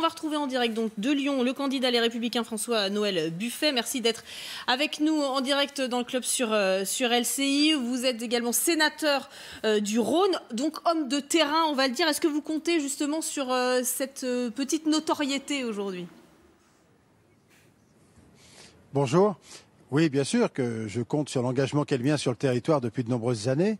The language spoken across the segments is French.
va retrouver en direct donc de Lyon le candidat Les Républicains François-Noël Buffet. Merci d'être avec nous en direct dans le club sur LCI. Vous êtes également sénateur du Rhône, donc homme de terrain, on va le dire. Est-ce que vous comptez justement sur cette petite notoriété aujourd'hui ? Bonjour. Oui, bien sûr que je compte sur l'engagement qu'elle vient sur le territoire depuis de nombreuses années.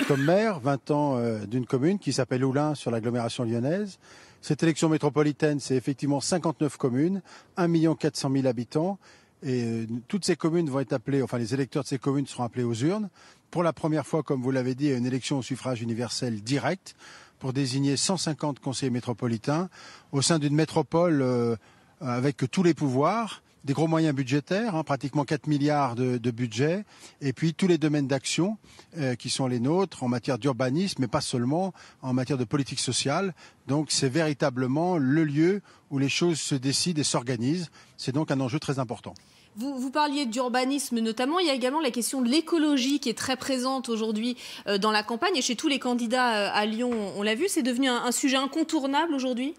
Comme maire, 20 ans d'une commune qui s'appelle Oulin sur l'agglomération lyonnaise. Cette élection métropolitaine, c'est effectivement 59 communes, 1 400 000 habitants. Et toutes ces communes vont être appelées, enfin les électeurs de ces communes seront appelés aux urnes. Pour la première fois, comme vous l'avez dit, une élection au suffrage universel direct pour désigner 150 conseillers métropolitains au sein d'une métropole avec tous les pouvoirs. Des gros moyens budgétaires, pratiquement 4 milliards de budget, et puis tous les domaines d'action qui sont les nôtres en matière d'urbanisme, mais pas seulement, en matière de politique sociale. Donc c'est véritablement le lieu où les choses se décident et s'organisent. C'est donc un enjeu très important. Vous parliez d'urbanisme notamment, il y a également la question de l'écologie qui est très présente aujourd'hui dans la campagne, et chez tous les candidats à Lyon, on l'a vu, c'est devenu un sujet incontournable aujourd'hui ?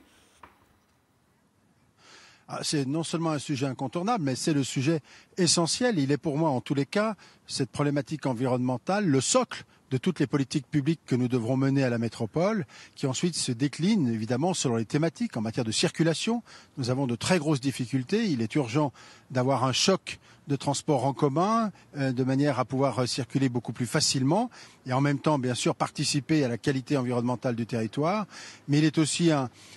C'est non seulement un sujet incontournable, mais c'est le sujet essentiel. Il est pour moi, en tous les cas, cette problématique environnementale, le socle de toutes les politiques publiques que nous devrons mener à la métropole, qui ensuite se déclinent évidemment selon les thématiques. En matière de circulation, nous avons de très grosses difficultés. Il est urgent d'avoir un choc de transport en commun, de manière à pouvoir circuler beaucoup plus facilement et en même temps, bien sûr, participer à la qualité environnementale du territoire. Mais il est aussi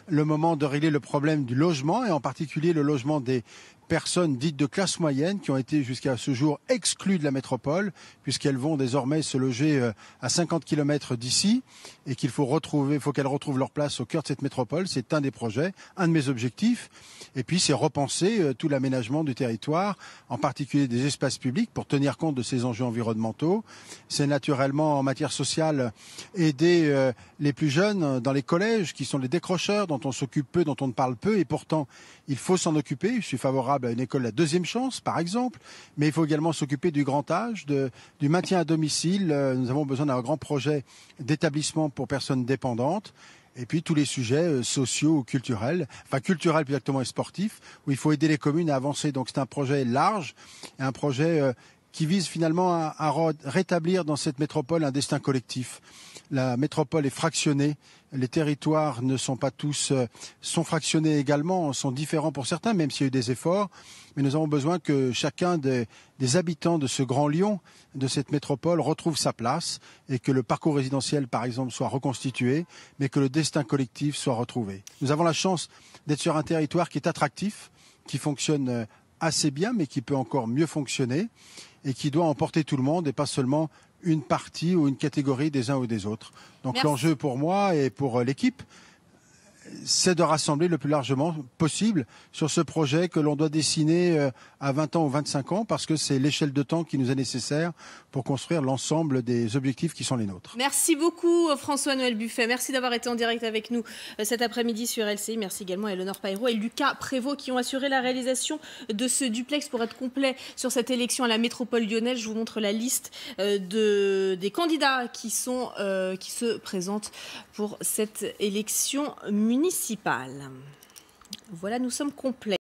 le moment de régler le problème du logement et en particulier le logement des personnes dites de classe moyenne qui ont été jusqu'à ce jour exclues de la métropole puisqu'elles vont désormais se loger à 50 km d'ici et qu'il faut qu'elles retrouvent leur place au cœur de cette métropole. C'est un des projets, un de mes objectifs. Et puis c'est repenser tout l'aménagement du territoire, en particulier des espaces publics pour tenir compte de ces enjeux environnementaux. C'est naturellement en matière sociale aider les plus jeunes dans les collèges qui sont les décrocheurs dont on s'occupe peu, dont on ne parle peu et pourtant il faut s'en occuper. Je suis favorable à une école la deuxième chance, par exemple, mais il faut également s'occuper du grand âge, du maintien à domicile. Nous avons besoin d'un grand projet d'établissement pour personnes dépendantes. Et puis tous les sujets sociaux ou culturels, enfin culturels plus exactement et sportifs, où il faut aider les communes à avancer. Donc c'est un projet large, et un projet qui vise finalement à rétablir dans cette métropole un destin collectif. La métropole est fractionnée, les territoires ne sont pas tous, sont fractionnés également, sont différents pour certains, même s'il y a eu des efforts. Mais nous avons besoin que chacun des habitants de ce grand Lyon, de cette métropole, retrouve sa place et que le parcours résidentiel, par exemple, soit reconstitué, mais que le destin collectif soit retrouvé. Nous avons la chance d'être sur un territoire qui est attractif, qui fonctionne assez bien, mais qui peut encore mieux fonctionner et qui doit emporter tout le monde et pas seulement une partie ou une catégorie des uns ou des autres. Donc l'enjeu pour moi et pour l'équipe, c'est de rassembler le plus largement possible sur ce projet que l'on doit dessiner à 20 ans ou 25 ans parce que c'est l'échelle de temps qui nous est nécessaire pour construire l'ensemble des objectifs qui sont les nôtres. Merci beaucoup François-Noël Buffet. Merci d'avoir été en direct avec nous cet après-midi sur LCI. Merci également à Eleonore Paillereau et Lucas Prévost qui ont assuré la réalisation de ce duplex. Pour être complet sur cette élection à la métropole lyonnaise, je vous montre la liste des candidats qui se présentent pour cette élection municipale. Voilà, nous sommes complets.